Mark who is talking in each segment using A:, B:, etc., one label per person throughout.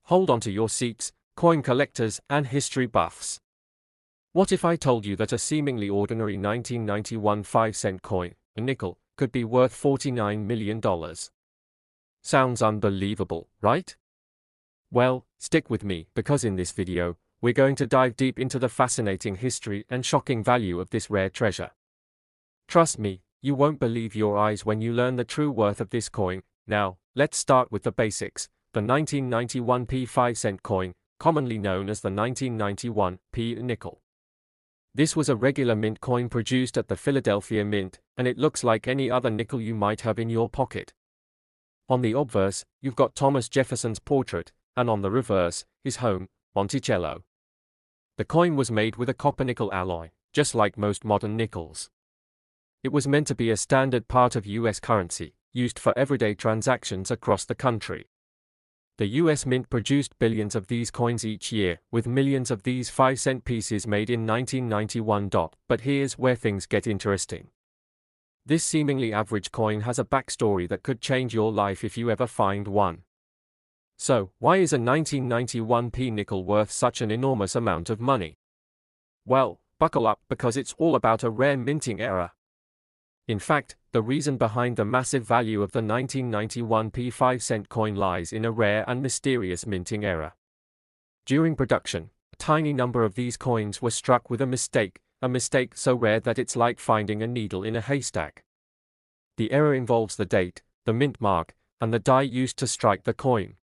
A: Hold on to your seats, coin collectors and history buffs. What if I told you that a seemingly ordinary 1991 5-cent coin, a nickel, could be worth $49 million? Sounds unbelievable, right? Well, stick with me, because in this video, we're going to dive deep into the fascinating history and shocking value of this rare treasure. Trust me, you won't believe your eyes when you learn the true worth of this coin. Now, let's start with the basics. The 1991 p 5-cent coin, commonly known as the 1991 p nickel. This was a regular mint coin produced at the Philadelphia Mint, and it looks like any other nickel you might have in your pocket. On the obverse, you've got Thomas Jefferson's portrait, and on the reverse, his home, Monticello. The coin was made with a copper-nickel alloy, just like most modern nickels. It was meant to be a standard part of U.S. currency, used for everyday transactions across the country. The U.S. Mint produced billions of these coins each year, with millions of these 5-cent pieces made in 1991. But here's where things get interesting. This seemingly average coin has a backstory that could change your life if you ever find one. So, why is a 1991 p nickel worth such an enormous amount of money? Well, buckle up, because it's all about a rare minting error. In fact, the reason behind the massive value of the 1991 p 5-cent coin lies in a rare and mysterious minting error. During production, a tiny number of these coins were struck with a mistake so rare that it's like finding a needle in a haystack. The error involves the date, the mint mark, and the die used to strike the coin.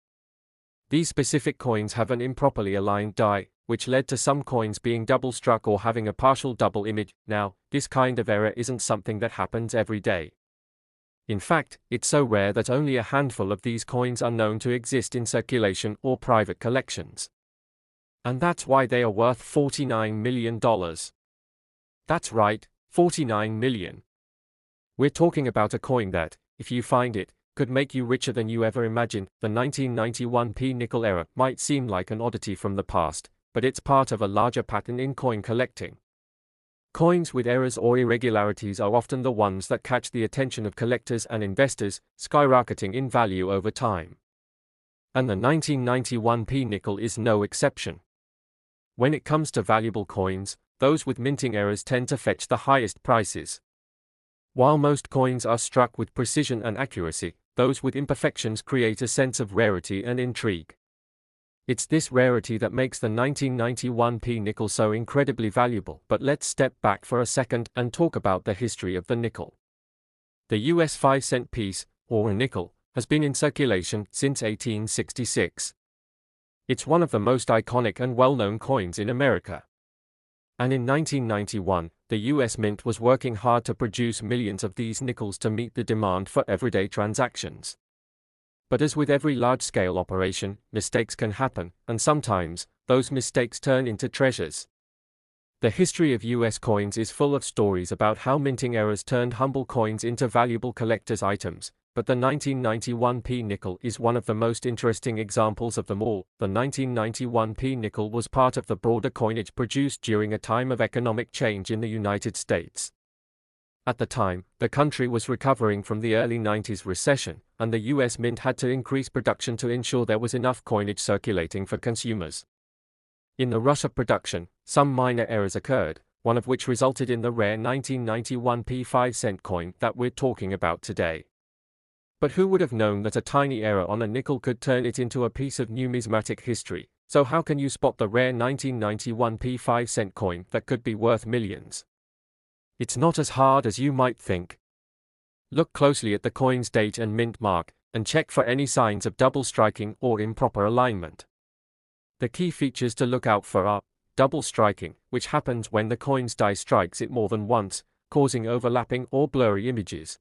A: These specific coins have an improperly aligned die, which led to some coins being double-struck or having a partial double image. Now, this kind of error isn't something that happens every day. In fact, it's so rare that only a handful of these coins are known to exist in circulation or private collections. And that's why they are worth $49 million. That's right, $49 million. We're talking about a coin that, if you find it, could make you richer than you ever imagined. The 1991 p nickel error might seem like an oddity from the past, but it's part of a larger pattern in coin collecting. Coins with errors or irregularities are often the ones that catch the attention of collectors and investors, skyrocketing in value over time. And the 1991 p nickel is no exception. When it comes to valuable coins, those with minting errors tend to fetch the highest prices. While most coins are struck with precision and accuracy, those with imperfections create a sense of rarity and intrigue. It's this rarity that makes the 1991 p nickel so incredibly valuable. But let's step back for a second and talk about the history of the nickel. The US 5-cent piece, or a nickel, has been in circulation since 1866. It's one of the most iconic and well-known coins in America. And in 1991, the US Mint was working hard to produce millions of these nickels to meet the demand for everyday transactions. But as with every large-scale operation, mistakes can happen, and sometimes, those mistakes turn into treasures. The history of US coins is full of stories about how minting errors turned humble coins into valuable collector's items, but the 1991 p nickel is one of the most interesting examples of them all. The 1991 p nickel was part of the broader coinage produced during a time of economic change in the United States. At the time, the country was recovering from the early 90s recession, and the US Mint had to increase production to ensure there was enough coinage circulating for consumers. In the rush of production, some minor errors occurred, one of which resulted in the rare 1991 p 5-cent coin that we're talking about today. But who would have known that a tiny error on a nickel could turn it into a piece of numismatic history? So how can you spot the rare 1991 p 5-cent coin that could be worth millions? It's not as hard as you might think. Look closely at the coin's date and mint mark, and check for any signs of double striking or improper alignment. The key features to look out for are double striking, which happens when the coin's die strikes it more than once, causing overlapping or blurry images.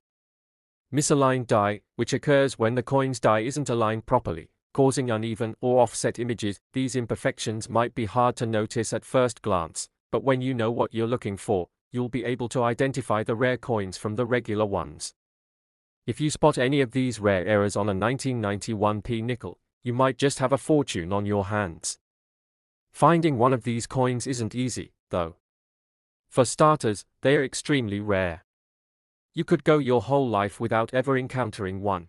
A: Misaligned die, which occurs when the coin's die isn't aligned properly, causing uneven or offset images. These imperfections might be hard to notice at first glance, but when you know what you're looking for, you'll be able to identify the rare coins from the regular ones. If you spot any of these rare errors on a 1991 p nickel, you might just have a fortune on your hands. Finding one of these coins isn't easy, though. For starters, they are extremely rare. You could go your whole life without ever encountering one.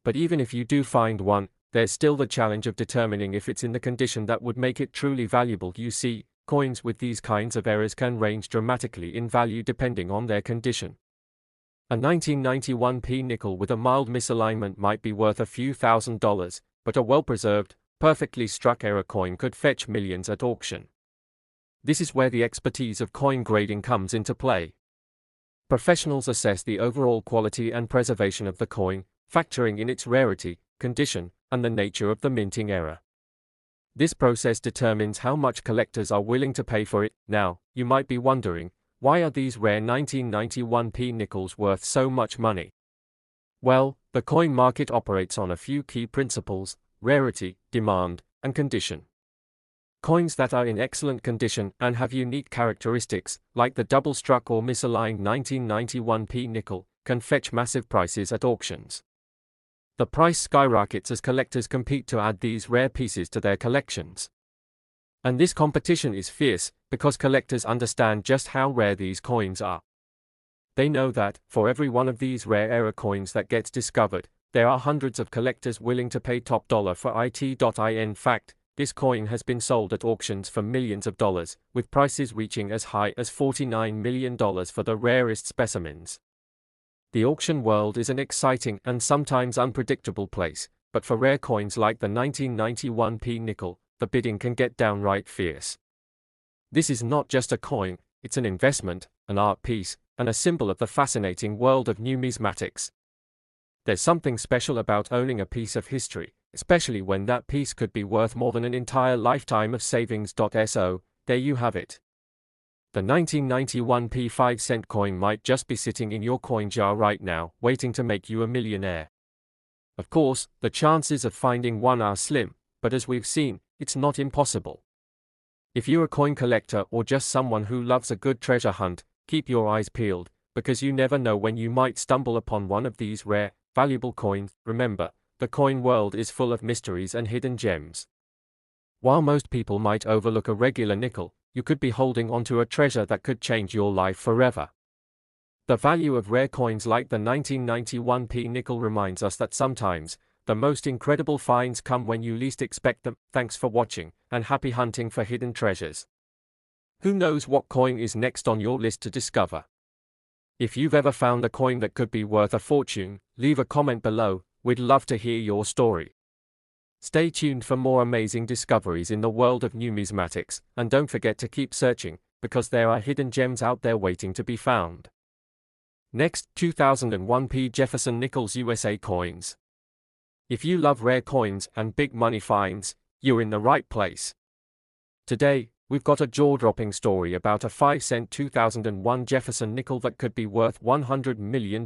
A: But even if you do find one, there's still the challenge of determining if it's in the condition that would make it truly valuable. You see, coins with these kinds of errors can range dramatically in value depending on their condition. A 1991p nickel with a mild misalignment might be worth a few $1,000s, but a well-preserved, perfectly struck error coin could fetch millions at auction. This is where the expertise of coin grading comes into play. Professionals assess the overall quality and preservation of the coin, factoring in its rarity, condition, and the nature of the minting error. This process determines how much collectors are willing to pay for it. Now, you might be wondering, why are these rare 1991p nickels worth so much money? Well, the coin market operates on a few key principles: rarity, demand, and condition. Coins that are in excellent condition and have unique characteristics, like the double-struck or misaligned 1991p nickel, can fetch massive prices at auctions. The price skyrockets as collectors compete to add these rare pieces to their collections. And this competition is fierce, because collectors understand just how rare these coins are. They know that, for every one of these rare error coins that gets discovered, there are hundreds of collectors willing to pay top dollar for it. In fact, this coin has been sold at auctions for millions of dollars, with prices reaching as high as $49 million for the rarest specimens. The auction world is an exciting and sometimes unpredictable place, but for rare coins like the 1991p nickel, the bidding can get downright fierce. This is not just a coin, it's an investment, an art piece, and a symbol of the fascinating world of numismatics. There's something special about owning a piece of history, especially when that piece could be worth more than an entire lifetime of savings. So, there you have it. The 1991p 5-cent coin might just be sitting in your coin jar right now, waiting to make you a millionaire. Of course, the chances of finding one are slim, but as we've seen, it's not impossible. If you're a coin collector or just someone who loves a good treasure hunt, keep your eyes peeled, because you never know when you might stumble upon one of these rare, valuable coins. Remember, the coin world is full of mysteries and hidden gems. While most people might overlook a regular nickel, you could be holding onto a treasure that could change your life forever. The value of rare coins like the 1991p nickel reminds us that sometimes, the most incredible finds come when you least expect them. Thanks for watching, and happy hunting for hidden treasures. Who knows what coin is next on your list to discover? If you've ever found a coin that could be worth a fortune, leave a comment below. We'd love to hear your story. Stay tuned for more amazing discoveries in the world of numismatics, and don't forget to keep searching, because there are hidden gems out there waiting to be found. Next, 2001p Jefferson Nickels USA coins. If you love rare coins and big money finds, you're in the right place. Today, we've got a jaw-dropping story about a 5-cent 2001 Jefferson nickel that could be worth $100 million.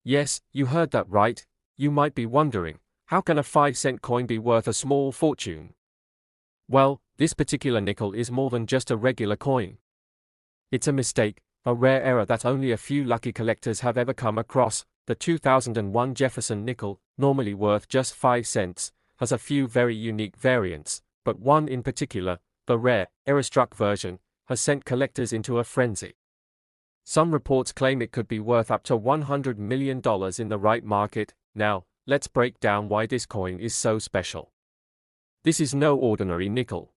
A: Yes, you heard that right. You might be wondering, how can a 5-cent coin be worth a small fortune? Well, this particular nickel is more than just a regular coin. It's a mistake, a rare error that only a few lucky collectors have ever come across. The 2001 Jefferson nickel, normally worth just 5 cents, has a few very unique variants, but one in particular, the rare, error-struck version, has sent collectors into a frenzy. Some reports claim it could be worth up to $100 million in the right market. Now, let's break down why this coin is so special. This is no ordinary nickel.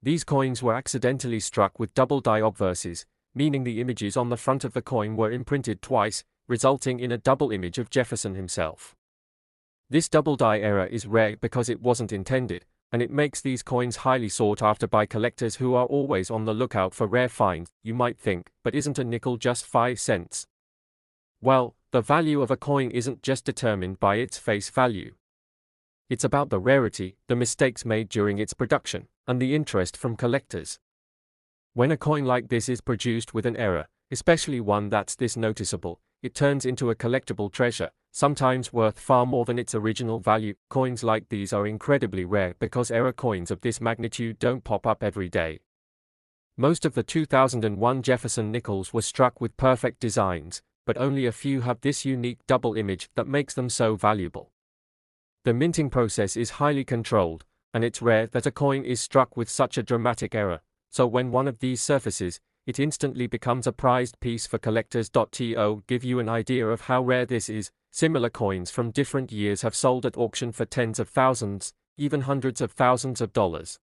A: These coins were accidentally struck with double die obverses, meaning the images on the front of the coin were imprinted twice, resulting in a double image of Jefferson himself. This double die error is rare because it wasn't intended, and it makes these coins highly sought after by collectors who are always on the lookout for rare finds. You might think, but isn't a nickel just 5 cents? Well, the value of a coin isn't just determined by its face value. It's about the rarity, the mistakes made during its production, and the interest from collectors. When a coin like this is produced with an error, especially one that's this noticeable, it turns into a collectible treasure, sometimes worth far more than its original value. Coins like these are incredibly rare because error coins of this magnitude don't pop up every day. Most of the 2001 Jefferson nickels were struck with perfect designs, but only a few have this unique double image that makes them so valuable. The minting process is highly controlled, and it's rare that a coin is struck with such a dramatic error, so when one of these surfaces, it instantly becomes a prized piece for collectors. To give you an idea of how rare this is, Similar coins from different years have sold at auction for tens of thousands, even hundreds of thousands of dollars.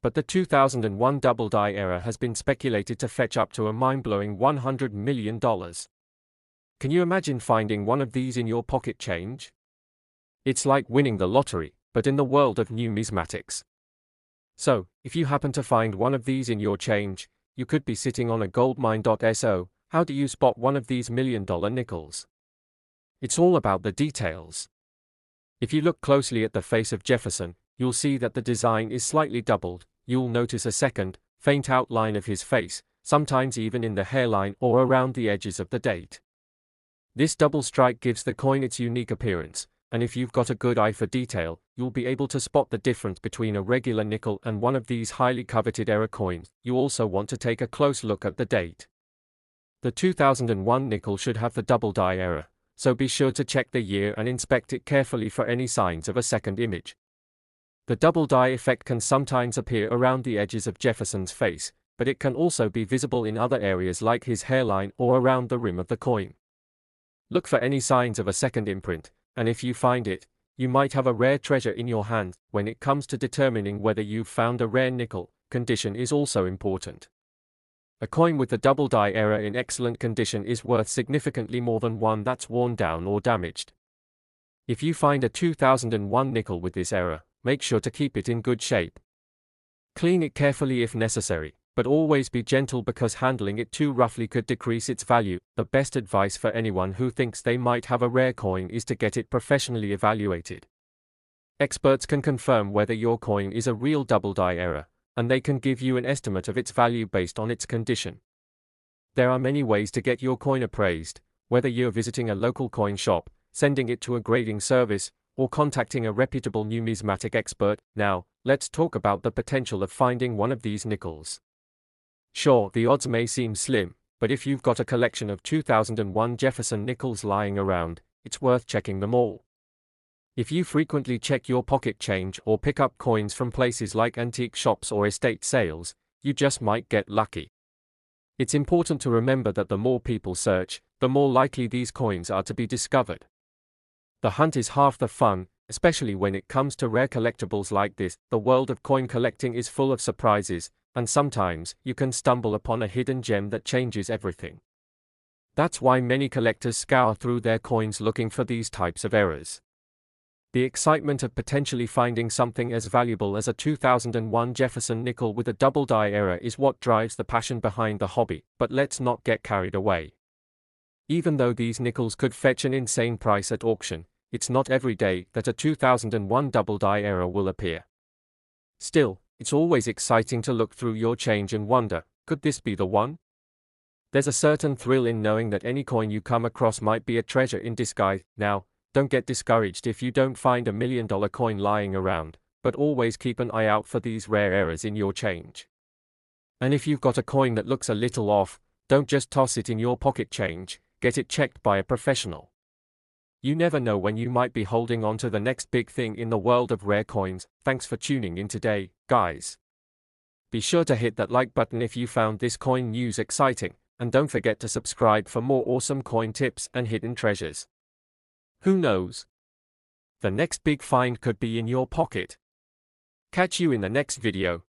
A: But the 2001 double die era has been speculated to fetch up to a mind-blowing $100 million. Can you imagine finding one of these in your pocket change? It's like winning the lottery, but in the world of numismatics. So, if you happen to find one of these in your change, you could be sitting on a goldmine. So, how do you spot one of these $1 million nickels? It's all about the details. If you look closely at the face of Jefferson, you'll see that the design is slightly doubled. You'll notice a second, faint outline of his face, sometimes even in the hairline or around the edges of the date. This double strike gives the coin its unique appearance, and if you've got a good eye for detail, you'll be able to spot the difference between a regular nickel and one of these highly coveted era coins. You also want to take a close look at the date. The 2001 nickel should have the double die error, so be sure to check the year and inspect it carefully for any signs of a second image. The double die effect can sometimes appear around the edges of Jefferson's face, but it can also be visible in other areas like his hairline or around the rim of the coin. Look for any signs of a second imprint, and if you find it, you might have a rare treasure in your hand. When it comes to determining whether you've found a rare nickel, condition is also important. A coin with the double die error in excellent condition is worth significantly more than one that's worn down or damaged. If you find a 2001 nickel with this error, make sure to keep it in good shape. Clean it carefully if necessary, but always be gentle because handling it too roughly could decrease its value. The best advice for anyone who thinks they might have a rare coin is to get it professionally evaluated. Experts can confirm whether your coin is a real double die error, and they can give you an estimate of its value based on its condition. There are many ways to get your coin appraised, whether you're visiting a local coin shop, sending it to a grading service, or contacting a reputable numismatic expert. Now, let's talk about the potential of finding one of these nickels. Sure, the odds may seem slim, but if you've got a collection of 2001 Jefferson nickels lying around, it's worth checking them all. If you frequently check your pocket change or pick up coins from places like antique shops or estate sales, you just might get lucky. It's important to remember that the more people search, the more likely these coins are to be discovered. The hunt is half the fun, especially when it comes to rare collectibles like this. The world of coin collecting is full of surprises, and sometimes you can stumble upon a hidden gem that changes everything. That's why many collectors scour through their coins looking for these types of errors. The excitement of potentially finding something as valuable as a 2001 Jefferson nickel with a double die error is what drives the passion behind the hobby, but let's not get carried away. Even though these nickels could fetch an insane price at auction, it's not every day that a 2001 double die error will appear. Still, it's always exciting to look through your change and wonder, could this be the one? There's a certain thrill in knowing that any coin you come across might be a treasure in disguise. Now, don't get discouraged if you don't find a $1 million coin lying around, but always keep an eye out for these rare errors in your change. And if you've got a coin that looks a little off, don't just toss it in your pocket change, get it checked by a professional. You never know when you might be holding on to the next big thing in the world of rare coins. Thanks for tuning in today, guys. Be sure to hit that like button if you found this coin news exciting, and don't forget to subscribe for more awesome coin tips and hidden treasures. Who knows? The next big find could be in your pocket. Catch you in the next video.